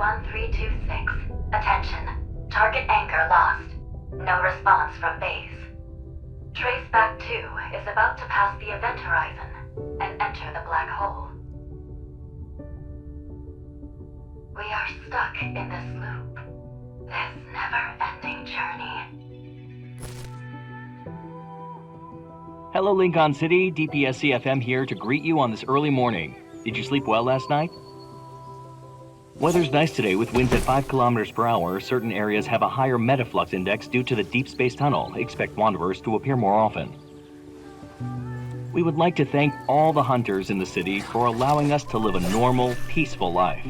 1326. Attention. Target anchor lost. No response from base. Traceback 2 is about to pass the event horizon and enter the black hole. We are stuck in this loop. This never-ending journey. Hello, Linkon City. DPSC-FM here to greet you on this early morning. Did you sleep well last night? Weather's nice today with winds at 5 kilometers per hour. Certain areas have a higher metaflux index due to the Deepspace tunnel. Expect wanderers to appear more often. We would like to thank all the hunters in the city for allowing us to live a normal, peaceful life.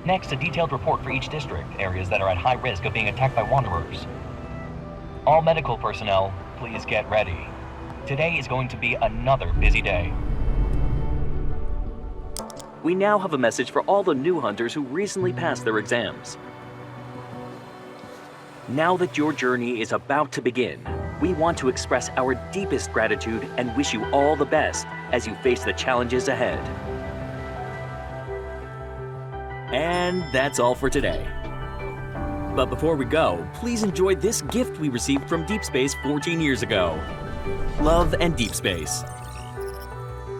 Next, a detailed report for each district, areas that are at high risk of being attacked by wanderers. All medical personnel, please get ready. Today is going to be another busy day. We now have a message for all the new hunters who recently passed their exams. Now that your journey is about to begin, we want to express our deepest gratitude and wish you all the best as you face the challenges ahead. And that's all for today. But before we go, please enjoy this gift we received from Deepspace 14 years ago. Love and Deepspace.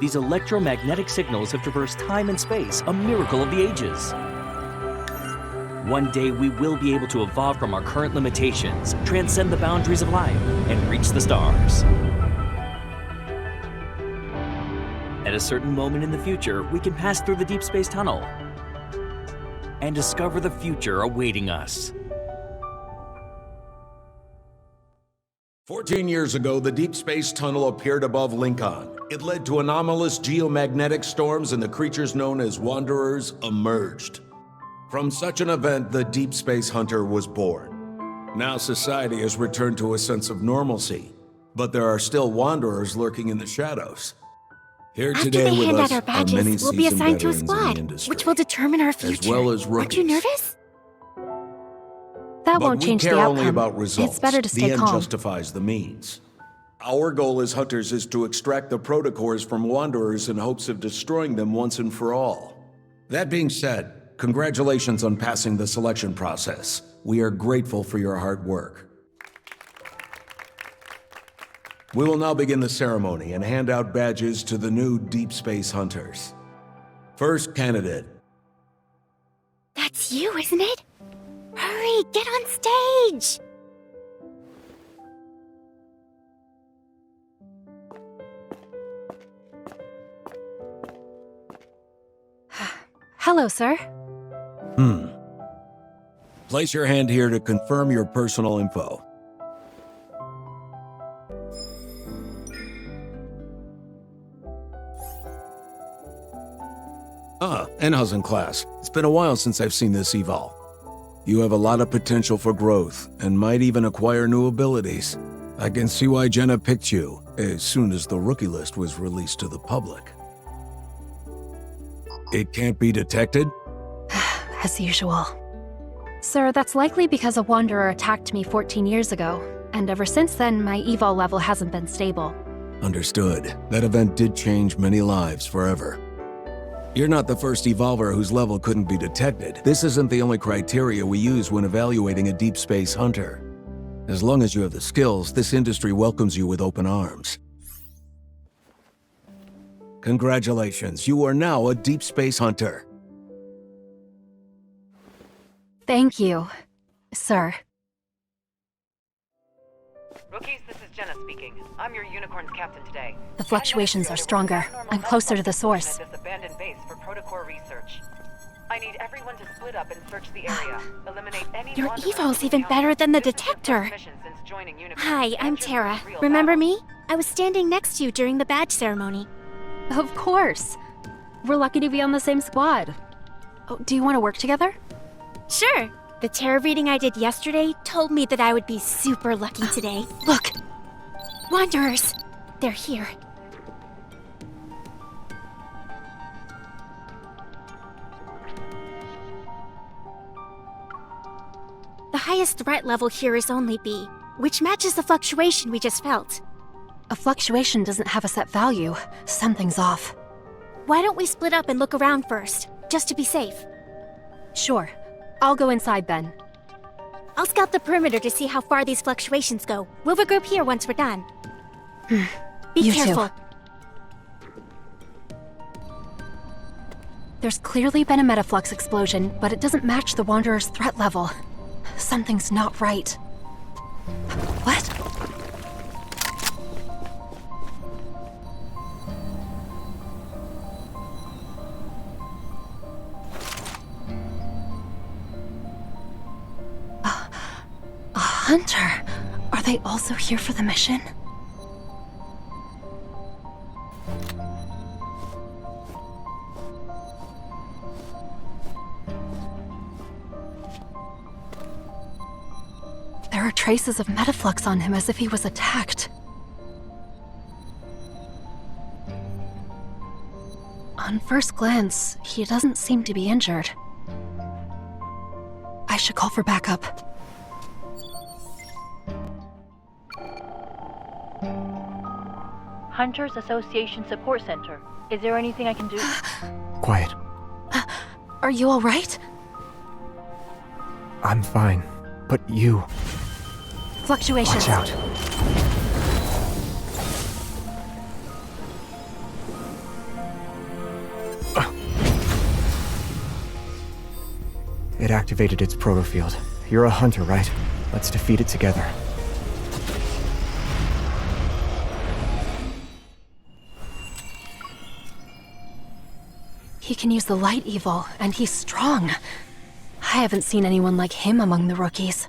These electromagnetic signals have traversed time and space, a miracle of the ages. One day we will be able to evolve from our current limitations, transcend the boundaries of life, and reach the stars. At a certain moment in the future, we can pass through the deep space tunnel and discover the future awaiting us. 14 years ago, the Deep Space Tunnel appeared above Linkon. It led to anomalous geomagnetic storms and the creatures known as Wanderers emerged. From such an event, the Deep Space Hunter was born. Now society has returned to a sense of normalcy, but there are still Wanderers lurking in the shadows. Here After today they with hand us out our are many badges, we'll be seasoned assigned to a veterans in the squad, industry, which will determine our future. as well as Aren't you rookies. nervous? That But won't we change the care outcome. only about results. It's better to The stay end calm. justifies the means. Our goal as hunters is to extract the protocores from Wanderers in hopes of destroying them once and for all. That being said, congratulations on passing the selection process. We are grateful for your hard work. We will now begin the ceremony and hand out badges to the new Deep Space Hunters. First candidate. That's you, isn't it? Hurry, get on stage! Hello, sir. Place your hand here to confirm your personal info. Enhausen class. It's been a while since I've seen this eval. You have a lot of potential for growth, and might even acquire new abilities. I can see why Jenna picked you, as soon as the rookie list was released to the public. It can't be detected? As usual. Sir, that's likely because a wanderer attacked me 14 years ago, and ever since then, my eval level hasn't been stable. Understood. That event did change many lives forever. You're not the first evolver whose level couldn't be detected. This isn't the only criteria we use when evaluating a deep space hunter. As long as you have the skills, this industry welcomes you with open arms. Congratulations, you are now a deep space hunter. Thank you, sir. Rookies, this is Jenna speaking. I'm your Unicorn's captain today. The fluctuations are stronger. I'm closer to the source. At this abandoned base for protocore research. I need everyone to split up and search the area. Eliminate any Your wanderers eval's who even encounter better than the this is your detector. first mission since joining Unicorn. Hi, I'm Capture Tara. this real Remember battle. me? I was standing next to you during the badge ceremony. Of course. We're lucky to be on the same squad. Oh, do you want to work together? Sure. The tarot reading I did yesterday told me that I would be super lucky today. Look! Wanderers! They're here. The highest threat level here is only B, which matches the fluctuation we just felt. A fluctuation doesn't have a set value. Something's off. Why don't we split up and look around first, just to be safe? Sure. I'll go inside then. I'll scout the perimeter to see how far these fluctuations go. We'll regroup here once we're done. Be You careful. too. There's clearly been a metaflux explosion, but it doesn't match the Wanderer's threat level. Something's not right. What? A hunter? Are they also here for the mission? There are traces of metaflux on him as if he was attacked. On first glance, he doesn't seem to be injured. I should call for backup. Hunters Association Support Center. Is there anything I can do? Quiet. Are you alright? I'm fine. But you... Fluctuations. Watch out. It activated its protofield. You're a hunter, right? Let's defeat it together. He can use the light evil, and he's strong. I haven't seen anyone like him among the rookies.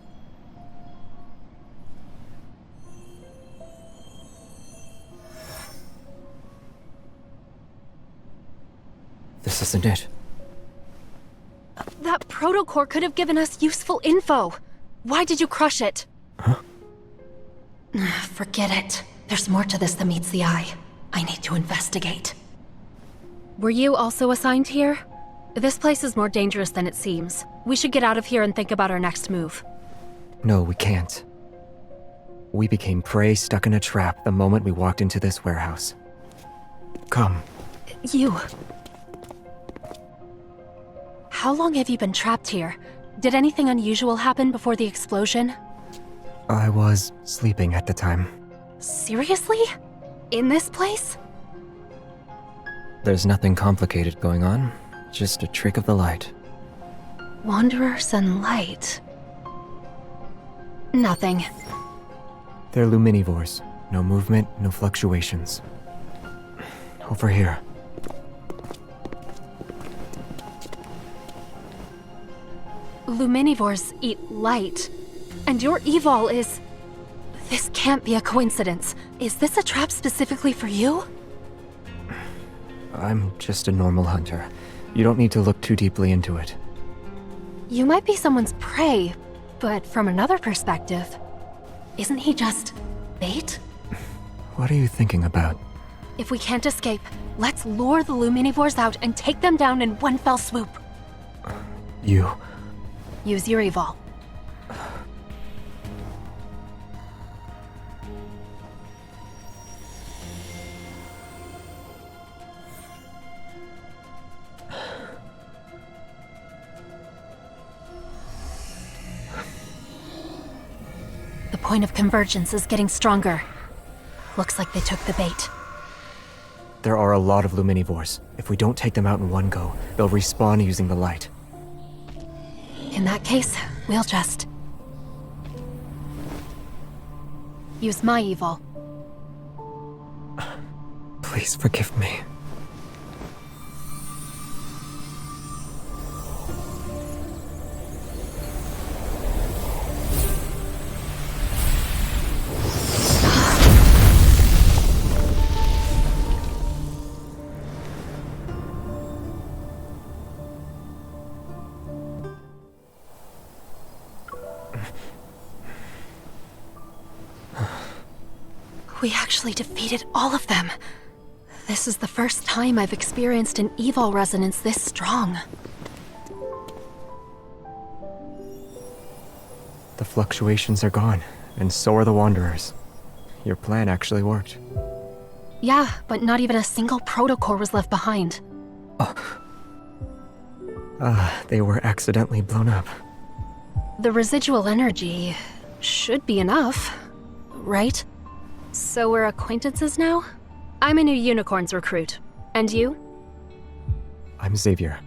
This isn't it. That protocore could have given us useful info. Why did you crush it? Huh? Forget it. There's more to this than meets the eye. I need to investigate. Were you also assigned here? This place is more dangerous than it seems. We should get out of here and think about our next move. No, we can't. We became prey stuck in a trap the moment we walked into this warehouse. Come. You... How long have you been trapped here? Did anything unusual happen before the explosion? I was sleeping at the time. Seriously? In this place? There's nothing complicated going on. Just a trick of the light. Wanderers and light. Nothing. They're luminivores. No movement, no fluctuations. Over here. Luminivores eat light. And your evol is... This can't be a coincidence. Is this a trap specifically for you? I'm just a normal hunter. You don't need to look too deeply into it. You might be someone's prey, but from another perspective, isn't he just bait? What are you thinking about? If we can't escape, let's lure the luminivores out and take them down in one fell swoop. You... Use your evol. The point of convergence is getting stronger. Looks like they took the bait. There are a lot of luminivores. If we don't take them out in one go, they'll respawn using the light. In that case, we'll just... use my evil. Please forgive me. We actually defeated all of them. This is the first time I've experienced an evil resonance this strong. The fluctuations are gone, and so are the Wanderers. Your plan actually worked. Yeah, but not even a single protocore was left behind. They were accidentally blown up. The residual energy should be enough, right? So we're acquaintances now? I'm a new Unicorns recruit. And you? I'm Xavier.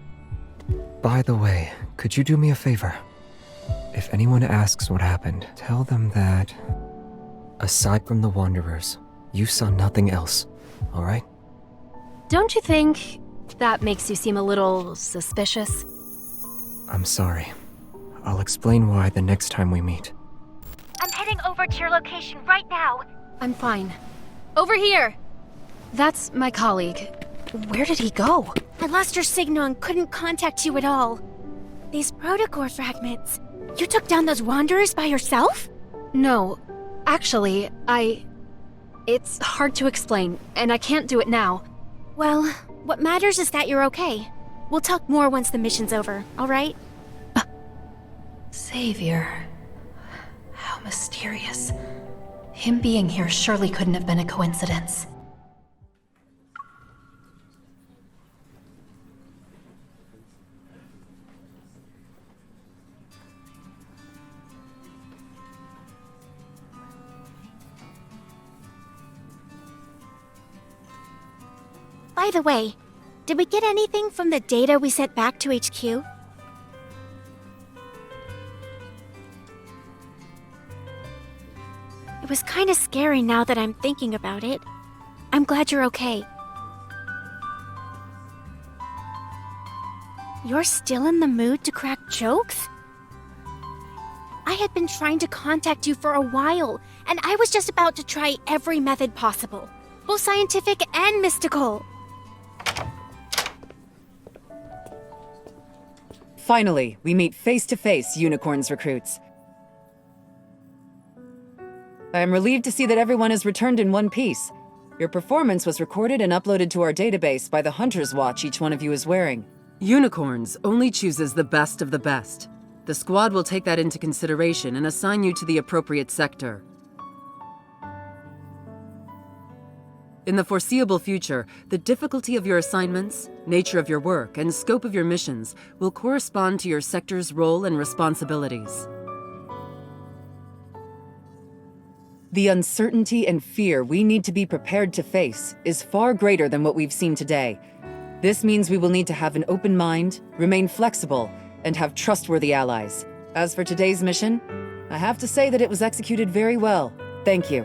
By the way, could you do me a favor? If anyone asks what happened, tell them that, aside from the Wanderers, you saw nothing else, alright? Don't you think that makes you seem a little suspicious? I'm sorry. I'll explain why the next time we meet. I'm heading over to your location right now. I'm fine. Over here! That's my colleague. Where did he go? I lost your signal and couldn't contact you at all. These protocore fragments. You took down those Wanderers by yourself? No. Actually, It's hard to explain, and I can't do it now. Well, what matters is that you're okay. We'll talk more once the mission's over, alright? Xavier. How mysterious. Him being here surely couldn't have been a coincidence. By the way, did we get anything from the data we sent back to HQ? It was kinda scary now that I'm thinking about it. I'm glad you're okay. You're still in the mood to crack jokes? I had been trying to contact you for a while, and I was just about to try every method possible, both scientific and mystical. Finally, we meet face-to-face, Unicorns recruits. I am relieved to see that everyone has returned in one piece. Your performance was recorded and uploaded to our database by the Hunter's Watch each one of you is wearing. Unicorns only chooses the best of the best. The squad will take that into consideration and assign you to the appropriate sector. In the foreseeable future, the difficulty of your assignments, nature of your work, and scope of your missions will correspond to your sector's role and responsibilities. The uncertainty and fear we need to be prepared to face is far greater than what we've seen today. This means we will need to have an open mind, remain flexible, and have trustworthy allies. As for today's mission, I have to say that it was executed very well. Thank you.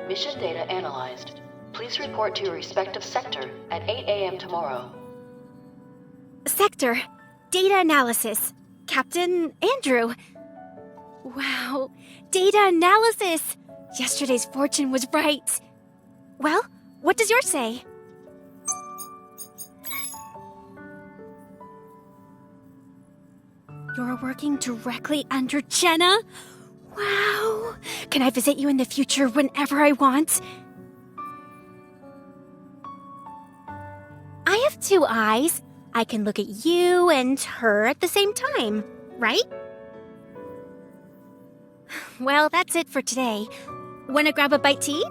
Mission data analyzed. Please report to your respective sector at 8 a.m. tomorrow. Sector. Data analysis. Captain Andrew. Wow. Data analysis! Yesterday's fortune was right. Well, what does yours say? You're working directly under Jenna? Wow. Can I visit you in the future whenever I want? I have two eyes. I can look at you and her at the same time, right? Well, that's it for today. Wanna grab a bite to eat?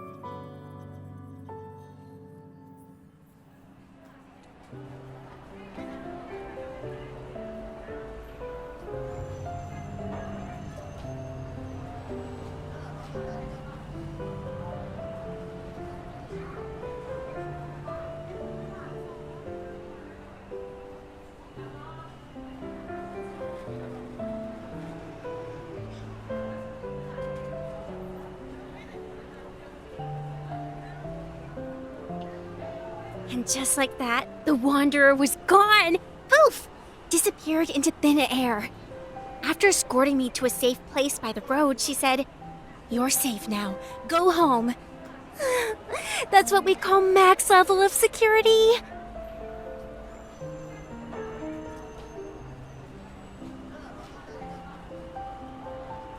And just like that, the Wanderer was gone! Poof! Disappeared into thin air. After escorting me to a safe place by the road, she said, "You're safe now. Go home." That's what we call max level of security.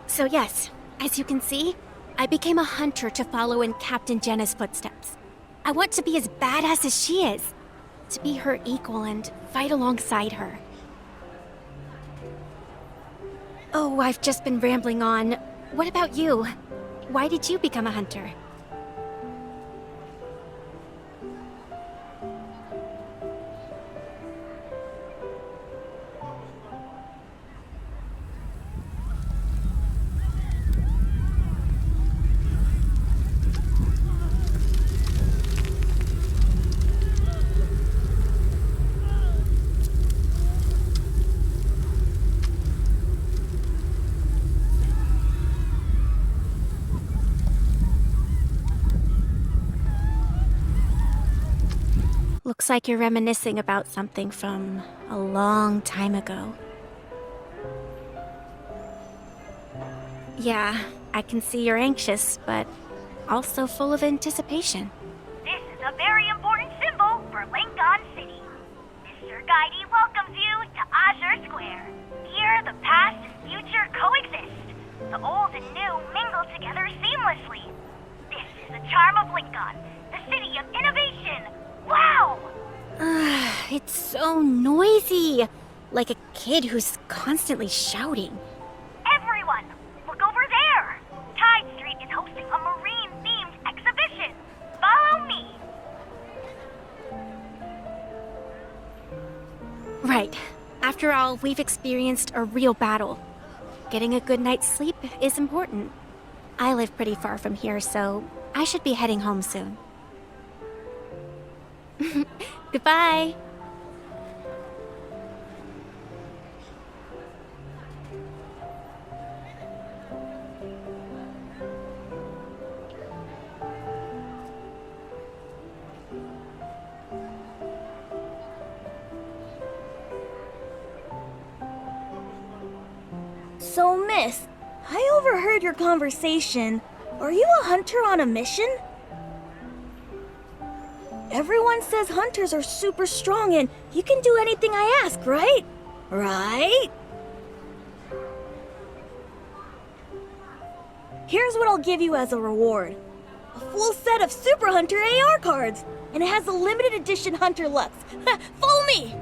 So yes, as you can see, I became a hunter to follow in Captain Jenna's footsteps. I want to be as badass as she is, to be her equal and fight alongside her. Oh, I've just been rambling on. What about you? Why did you become a hunter? Looks like you're reminiscing about something from a long time ago. Yeah, I can see you're anxious, but also full of anticipation. This is a very important symbol for Linkon City. Mr. Guidey welcomes you to Azure Square. Here, the past and future coexist. The old and new mingle together seamlessly. This is the charm of Linkon, the city of innovation. Wow! It's so noisy. Like a kid who's constantly shouting. Everyone, look over there! Tide Street is hosting a marine-themed exhibition. Follow me! Right. After all, we've experienced a real battle. Getting a good night's sleep is important. I live pretty far from here, so I should be heading home soon. Goodbye. So, miss, I overheard your conversation. Are you a hunter on a mission? Everyone says hunters are super strong and you can do anything I ask, right? Right? Here's what I'll give you as a reward. A full set of Super Hunter AR cards. And it has a limited edition Hunter Lux. Follow me!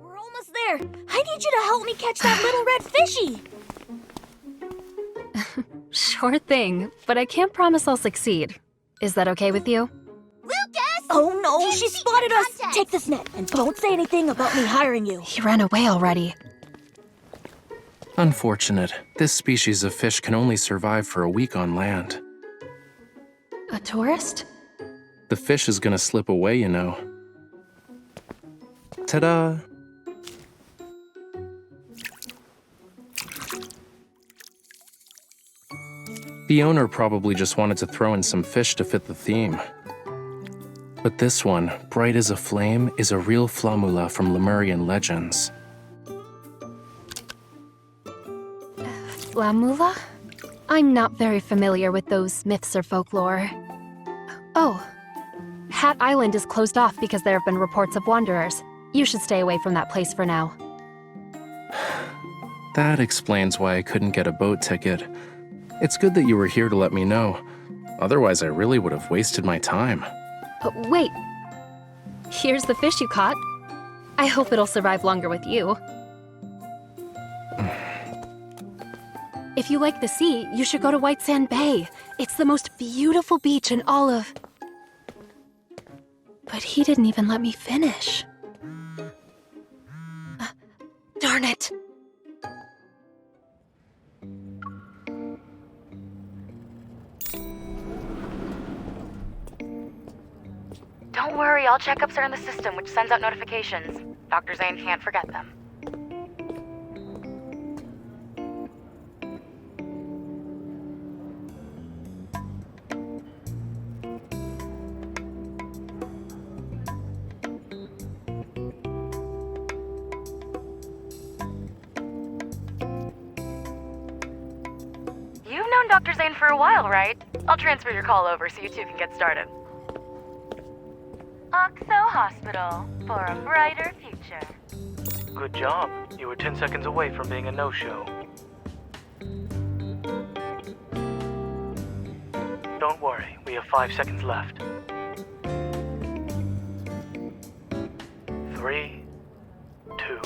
We're almost there. I need you to help me catch that little red fishy. Sure thing, but I can't promise I'll succeed. Is that okay with you? Lucas! Oh no, she spotted us! Take this net, and don't say anything about me hiring you. He ran away already. Unfortunate. This species of fish can only survive for a week on land. A tourist? The fish is gonna slip away, you know. Ta-da! The owner probably just wanted to throw in some fish to fit the theme. But this one, bright as a flame, is a real flammula from Lemurian legends. Flammula? I'm not very familiar with those myths or folklore. Oh, Hat Island is closed off because there have been reports of wanderers. You should stay away from that place for now. That explains why I couldn't get a boat ticket. It's good that you were here to let me know. Otherwise, I really would have wasted my time. Wait. Here's the fish you caught. I hope it'll survive longer with you. If you like the sea, you should go to White Sand Bay. It's the most beautiful beach in all of... But he didn't even let me finish. Darn it. Don't worry, all checkups are in the system, which sends out notifications. Dr. Zayne can't forget them. You've known Dr. Zayne for a while, right? I'll transfer your call over so you two can get started. Oxo Hospital, for a brighter future. Good job. You were 10 seconds away from being a no-show. Don't worry, we have 5 seconds left. 3, 2...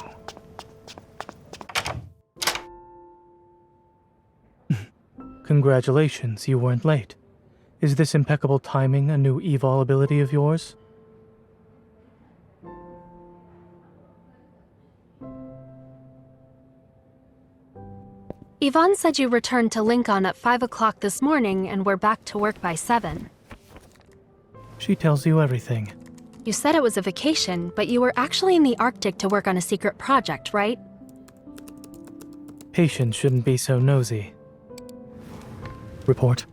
Congratulations, you weren't late. Is this impeccable timing a new evol ability of yours? Yvonne said you returned to Linkon at 5 o'clock this morning and were back to work by 7. She tells you everything. You said it was a vacation, but you were actually in the Arctic to work on a secret project, right? Patients shouldn't be so nosy. Report.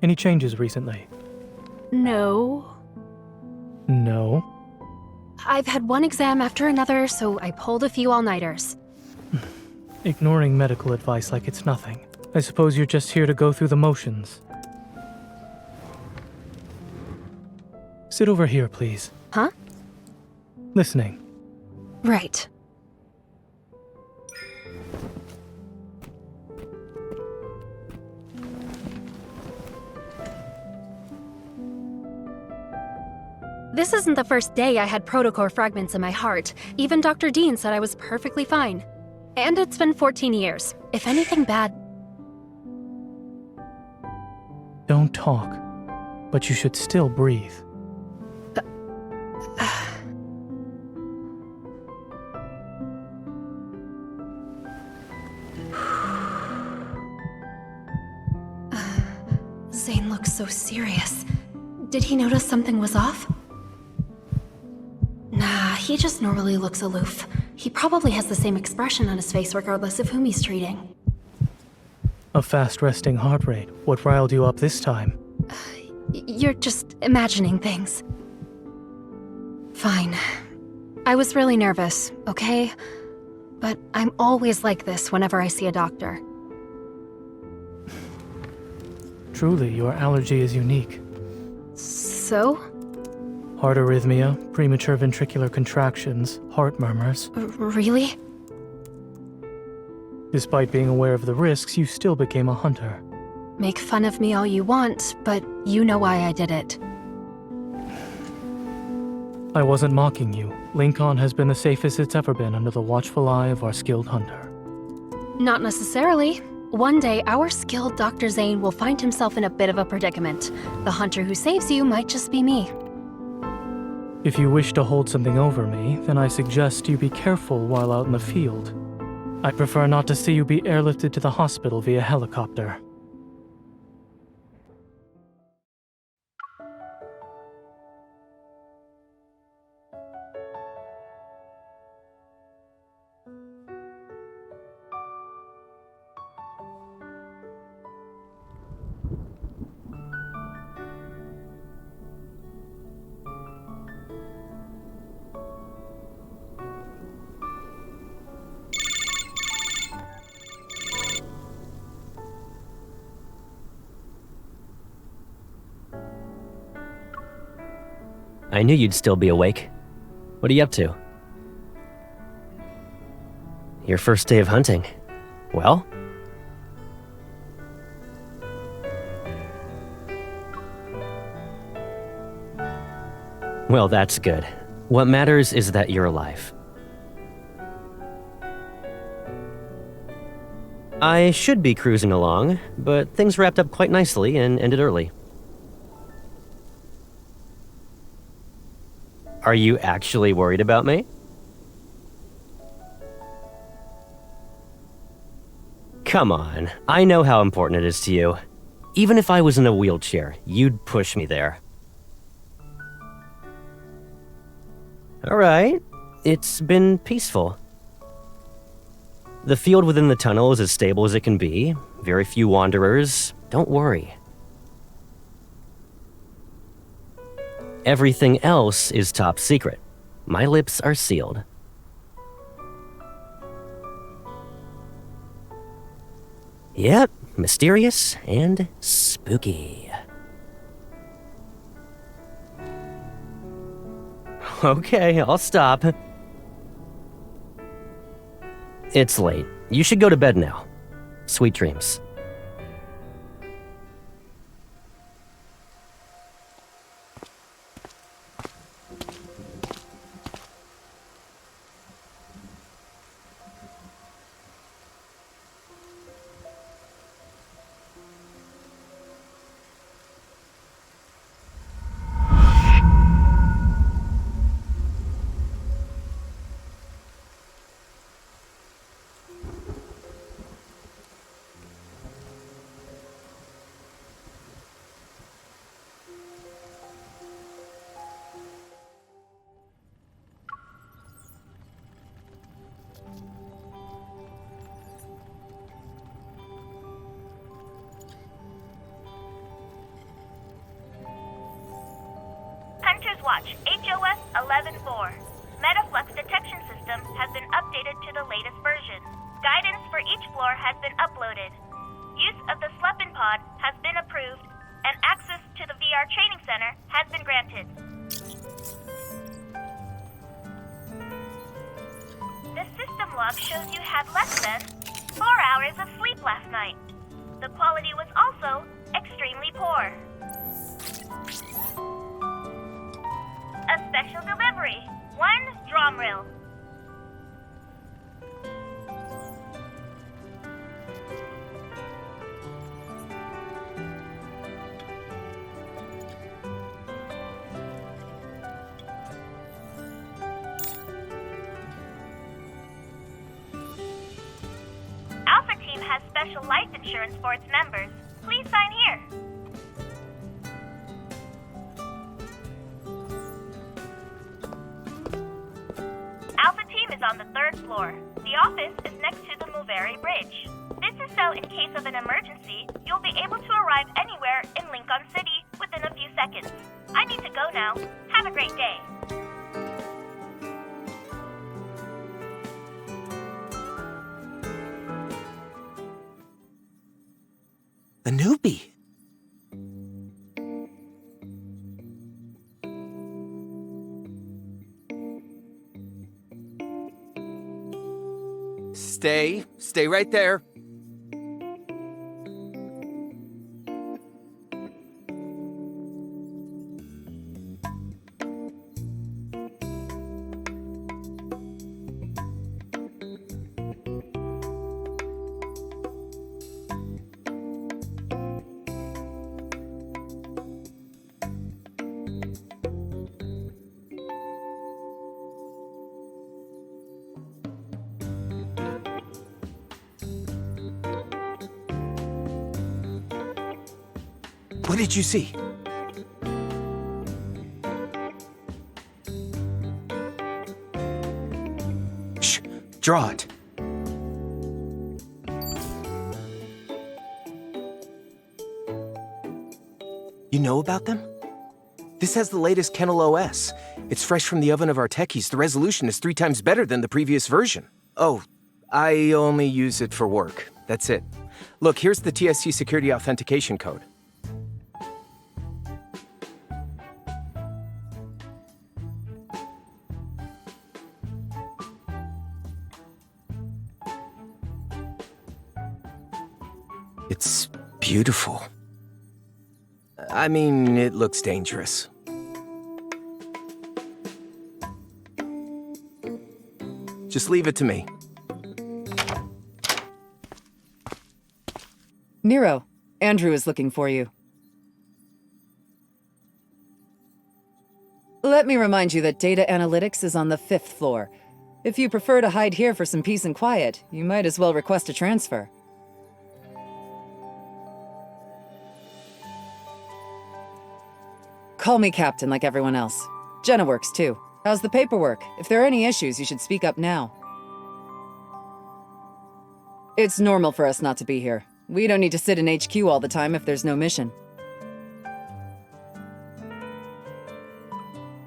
Any changes recently? No. No. I've had one exam after another, so I pulled a few all-nighters. Ignoring medical advice like it's nothing. I suppose you're just here to go through the motions. Sit over here, please. Huh? Listening. Right. This isn't the first day I had protocore fragments in my heart. Even Dr. Dean said I was perfectly fine. And it's been 14 years. If anything bad... Don't talk, but you should still breathe. Zayne looks so serious. Did he notice something was off? Nah, he just normally looks aloof. He probably has the same expression on his face regardless of whom he's treating. A fast resting heart rate. What riled you up this time? You're just imagining things. Fine. I was really nervous, okay? But I'm always like this whenever I see a doctor. Truly, your allergy is unique. So? Heart arrhythmia, premature ventricular contractions, heart murmurs. Really? Despite being aware of the risks, you still became a hunter. Make fun of me all you want, but you know why I did it. I wasn't mocking you. Linkon has been the safest it's ever been under the watchful eye of our skilled hunter. Not necessarily. One day, our skilled Dr. Zayne will find himself in a bit of a predicament. The hunter who saves you might just be me. If you wish to hold something over me, then I suggest you be careful while out in the field. I prefer not to see you be airlifted to the hospital via helicopter. I knew you'd still be awake. What are you up to? Your first day of hunting. Well? Well, that's good. What matters is that you're alive. I should be cruising along, but things wrapped up quite nicely and ended early. Are you actually worried about me? Come on, I know how important it is to you. Even if I was in a wheelchair, you'd push me there. Alright, it's been peaceful. The field within the tunnel is as stable as it can be. Very few wanderers. Don't worry. Everything else is top secret. My lips are sealed. Yep, mysterious and spooky. Okay, I'll stop. It's late. You should go to bed now. Sweet dreams. Hunter's Watch, HOS 11-4. Metaflux detection system has been updated to the latest version. Guidance for each floor has been uploaded. Use of the Sleepin' Pod has been approved, and access to the VR training center has been granted. The system log shows you had less than 4 hours of sleep last night. The quality was also extremely poor. A special delivery. 1 drum reel. Alpha Team has special life insurance for its members. Please sign here. Alpha Team is on the 3rd floor. The office is next to the Mulberry Bridge. This is so in case of an emergency, you'll be able to arrive anywhere in Linkon City within a few seconds. I need to go now. Have a great day. A newbie. Stay right there. What did you see? Shh, draw it. You know about them? This has the latest Kennel OS. It's fresh from the oven of our techies. The resolution is 3 times better than the previous version. Oh, I only use it for work. That's it. Look, here's the TSC security authentication code. It's beautiful. I mean, it looks dangerous. Just leave it to me. Nero, Andrew is looking for you. Let me remind you that data analytics is on the 5th floor. If you prefer to hide here for some peace and quiet, you might as well request a transfer. Call me Captain like everyone else. Jenna works too. How's the paperwork? If there are any issues, you should speak up now. It's normal for us not to be here. We don't need to sit in HQ all the time if there's no mission.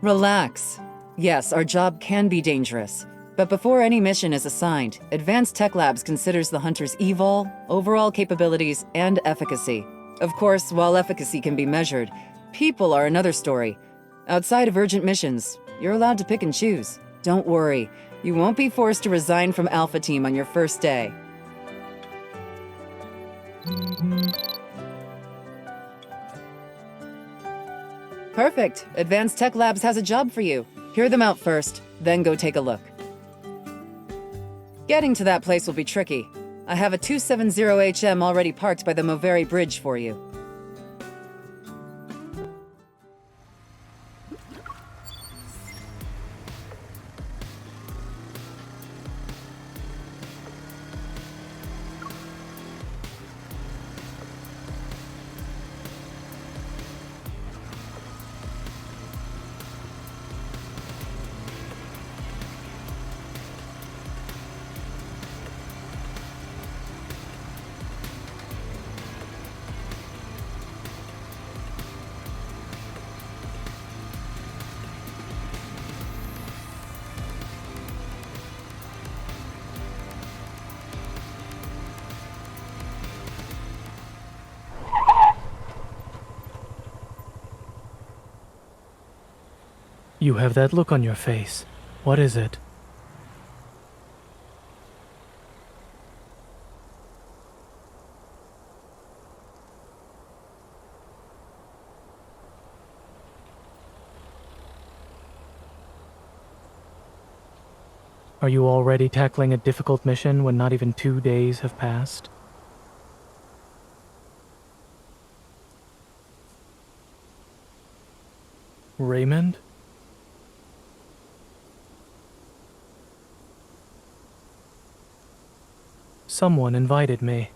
Relax. Yes, our job can be dangerous. But before any mission is assigned, Advanced Tech Labs considers the hunter's evol, overall capabilities, and efficacy. Of course, while efficacy can be measured, people are another story. Outside of urgent missions, you're allowed to pick and choose. Don't worry, you won't be forced to resign from Alpha Team on your first day. Perfect. Advanced Tech Labs has a job for you. Hear them out first, then go take a look. Getting to that place will be tricky. I have a 270HM already parked by the Mulberry Bridge for you. You have that look on your face. What is it? Are you already tackling a difficult mission when not even 2 days have passed? Raymond? Someone invited me.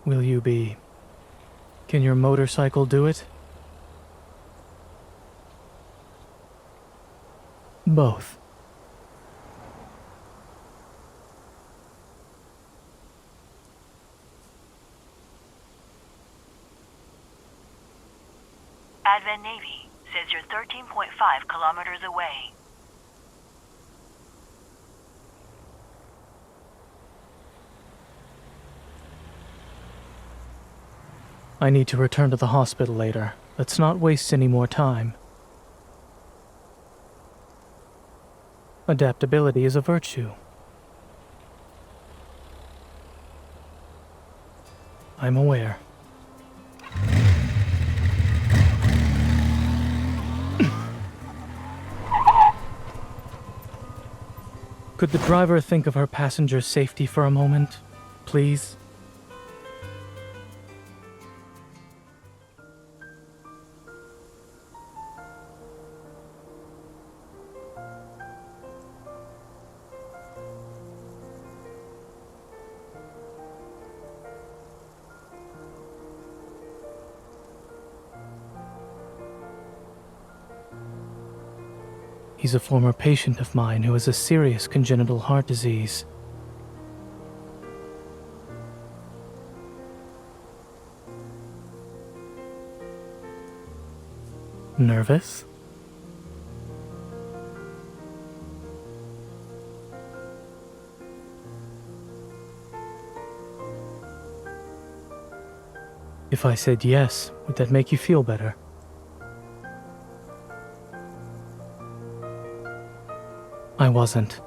Will you be... Can your motorcycle do it? Both. Advent Navy says you're 13.5 kilometers away. I need to return to the hospital later. Let's not waste any more time. Adaptability is a virtue. I'm aware. Could the driver think of her passenger's safety for a moment, please? He's a former patient of mine who has a serious congenital heart disease. Nervous? If I said yes, would that make you feel better? I wasn't.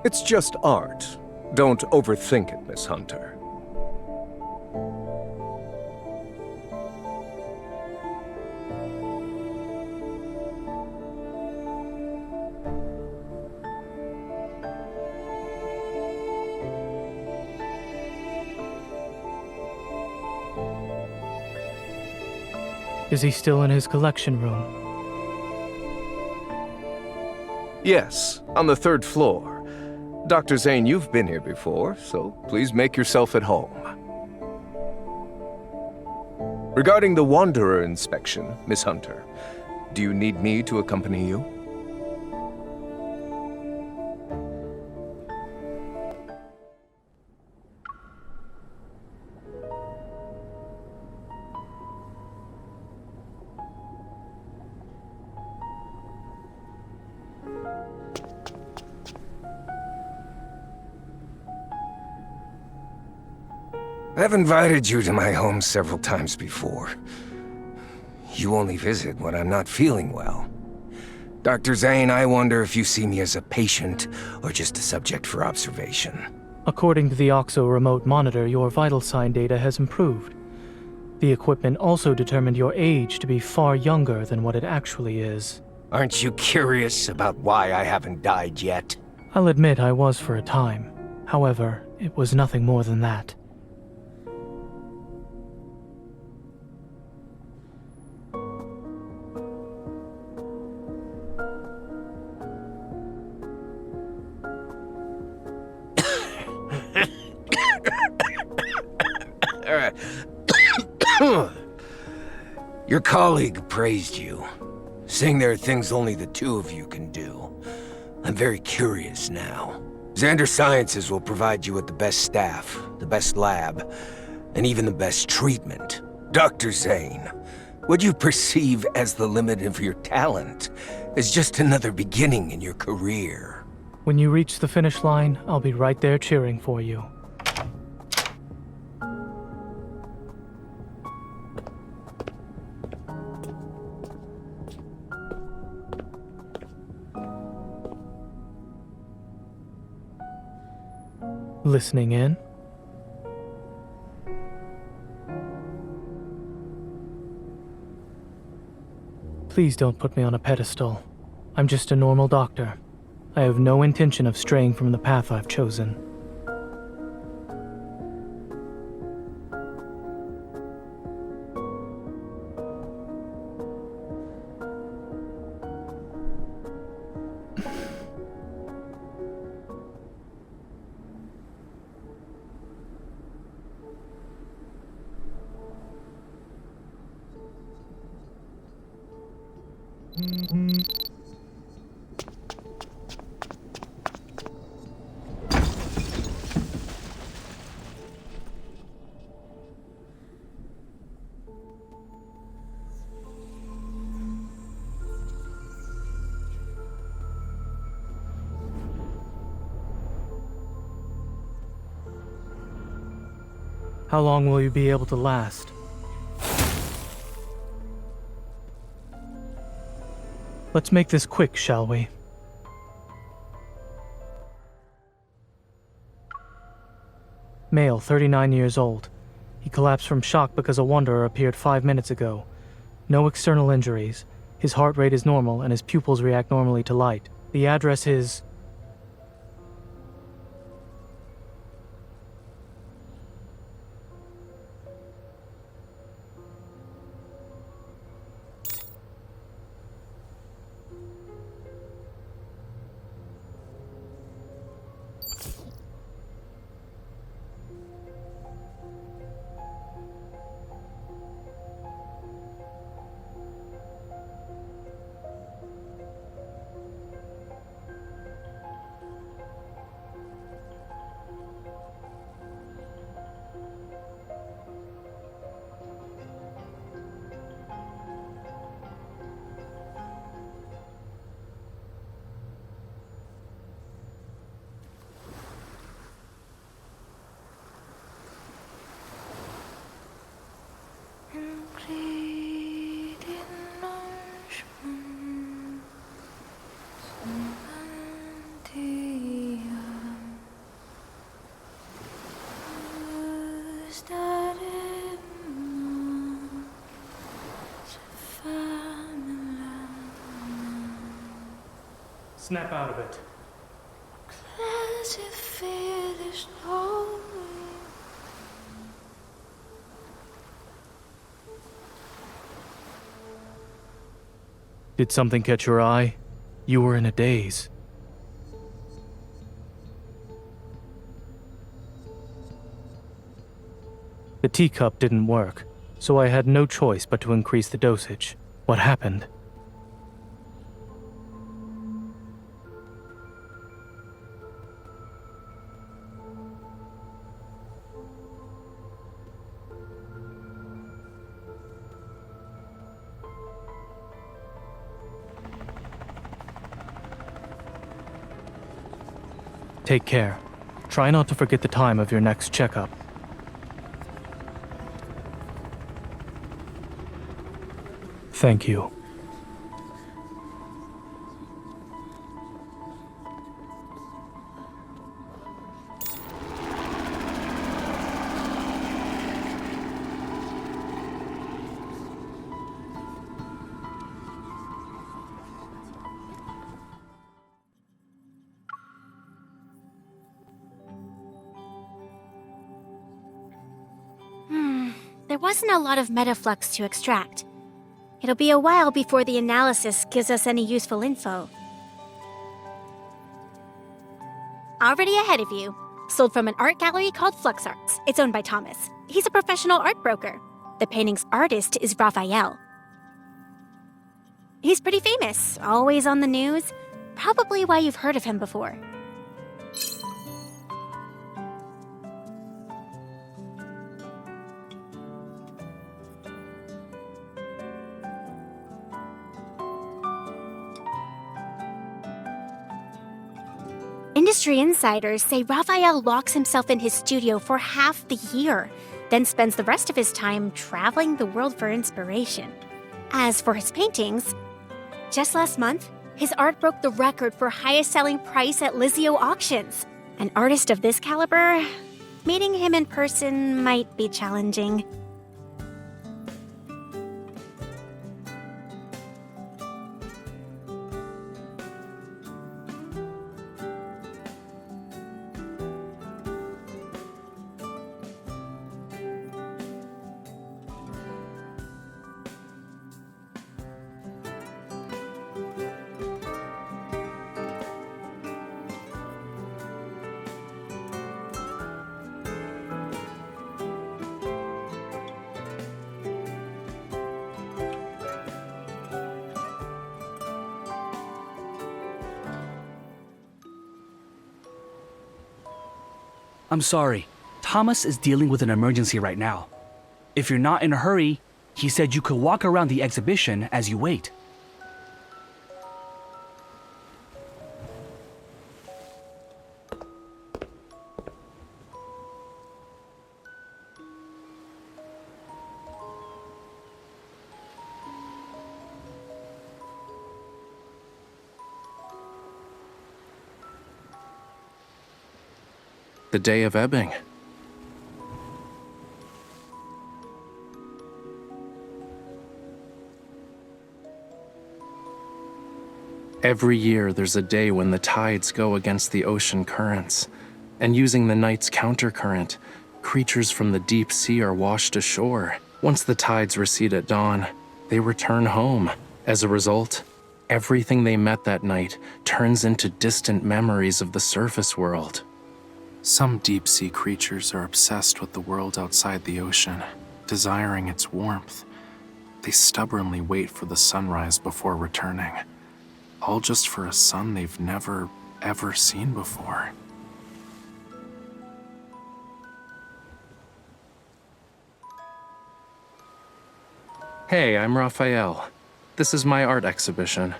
It's just art. Don't overthink it, Miss Hunter. Is he still in his collection room? Yes, on the 3rd floor. Dr. Zayne, you've been here before, so please make yourself at home. Regarding the Wanderer inspection, Miss Hunter, do you need me to accompany you? I've invited you to my home several times before. You only visit when I'm not feeling well. Dr. Zayne, I wonder if you see me as a patient or just a subject for observation. According to the OXO remote monitor, your vital sign data has improved. The equipment also determined your age to be far younger than what it actually is. Aren't you curious about why I haven't died yet? I'll admit I was for a time. However, it was nothing more than that. Your colleague praised you, saying there are things only the two of you can do. I'm very curious now. Xander Sciences will provide you with the best staff, the best lab, and even the best treatment. Dr. Zayne, what you perceive as the limit of your talent is just another beginning in your career. When you reach the finish line, I'll be right there cheering for you. Listening in? Please don't put me on a pedestal. I'm just a normal doctor. I have no intention of straying from the path I've chosen. How long will you be able to last? Let's make this quick, shall we? Male, 39 years old. He collapsed from shock because a wanderer appeared 5 minutes ago. No external injuries. His heart rate is normal and his pupils react normally to light. The address is... Snap out of it. Did something catch your eye? You were in a daze. The teacup didn't work, so I had no choice but to increase the dosage. What happened? Take care. Try not to forget the time of your next checkup. Thank you. There wasn't a lot of metaflux to extract. It'll be a while before the analysis gives us any useful info. Already ahead of you. Sold from an art gallery called Flux Arts. It's owned by Thomas. He's a professional art broker. The painting's artist is Raphael. He's pretty famous, always on the news. Probably why you've heard of him before. Industry insiders say Raphael locks himself in his studio for half the year, then spends the rest of his time traveling the world for inspiration. As for his paintings, just last month, his art broke the record for highest selling price at Lizio auctions. An artist of this caliber, meeting him in person might be challenging. I'm sorry. Thomas is dealing with an emergency right now. If you're not in a hurry, he said you could walk around the exhibition as you wait. The day of ebbing. Every year there's a day when the tides go against the ocean currents, and using the night's countercurrent, creatures from the deep sea are washed ashore. Once the tides recede at dawn, they return home. As a result, everything they met that night turns into distant memories of the surface world. Some deep-sea creatures are obsessed with the world outside the ocean, desiring its warmth. They stubbornly wait for the sunrise before returning, all just for a sun they've never, ever seen before. Hey, I'm Raphael. This is my art exhibition.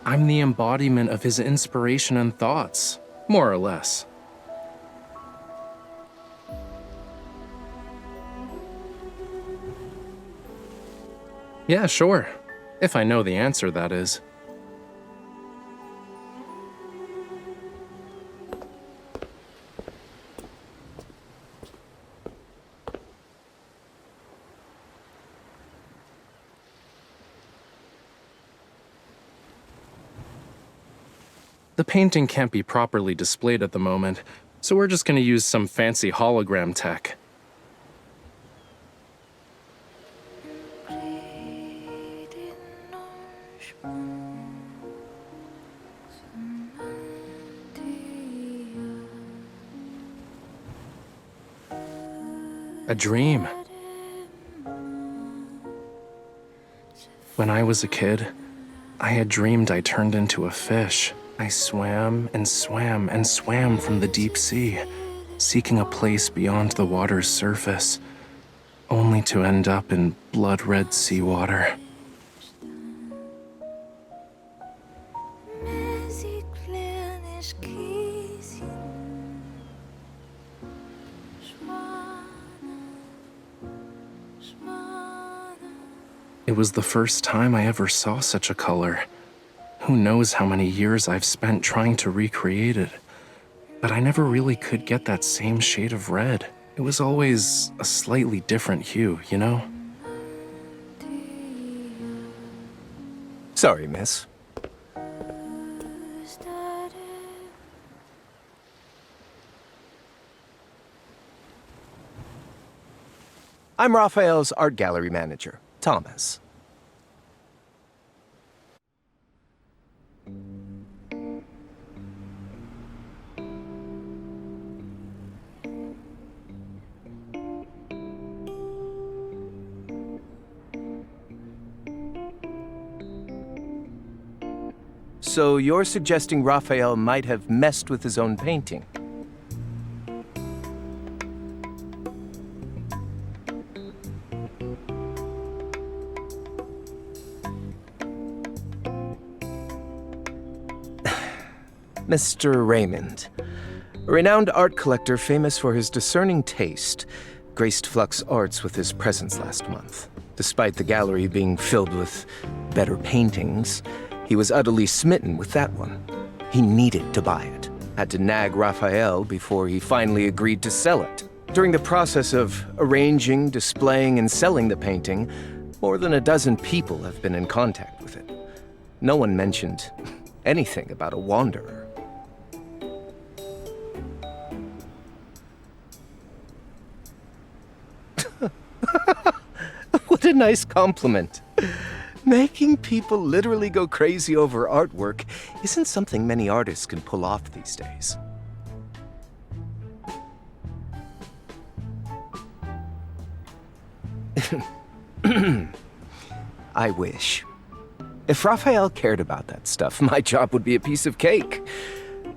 I'm the embodiment of his inspiration and thoughts, more or less. Yeah, sure. If I know the answer, that is. The painting can't be properly displayed at the moment, so we're just going to use some fancy hologram tech. A dream. When I was a kid, I had dreamed I turned into a fish. I swam and swam and swam from the deep sea, seeking a place beyond the water's surface, only to end up in blood-red seawater. It was the first time I ever saw such a color. Who knows how many years I've spent trying to recreate it, but I never really could get that same shade of red. It was always a slightly different hue, you know? Sorry, miss. I'm Raphael's art gallery manager, Thomas. So you're suggesting Raphael might have messed with his own painting? Mr. Raymond, a renowned art collector famous for his discerning taste, graced Flux Arts with his presence last month. Despite the gallery being filled with better paintings, he was utterly smitten with that one. He needed to buy it, had to nag Raphael before he finally agreed to sell it. During the process of arranging, displaying, and selling the painting, more than a dozen people have been in contact with it. No one mentioned anything about a wanderer. What a nice compliment. Making people literally go crazy over artwork isn't something many artists can pull off these days. I wish. If Raphael cared about that stuff, my job would be a piece of cake.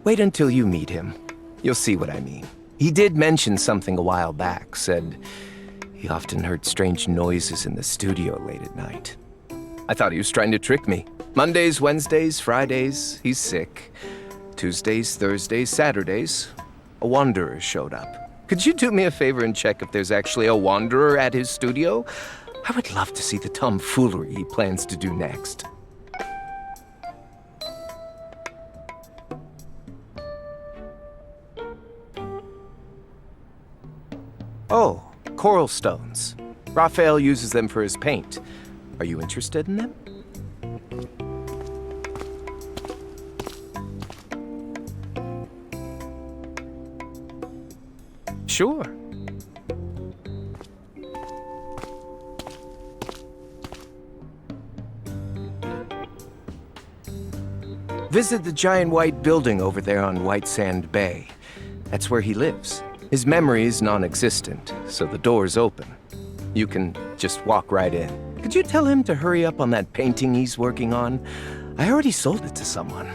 Wait until you meet him. You'll see what I mean. He did mention something a while back, said he often heard strange noises in the studio late at night. I thought he was trying to trick me. Mondays, Wednesdays, Fridays, he's sick. Tuesdays, Thursdays, Saturdays, a wanderer showed up. Could you do me a favor and check if there's actually a wanderer at his studio? I would love to see the tomfoolery he plans to do next. Oh, coral stones. Raphael uses them for his paint. Are you interested in them? Sure. Visit the giant white building over there on White Sand Bay. That's where he lives. His memory is non-existent, so the door's open. You can just walk right in. Could you tell him to hurry up on that painting he's working on? I already sold it to someone.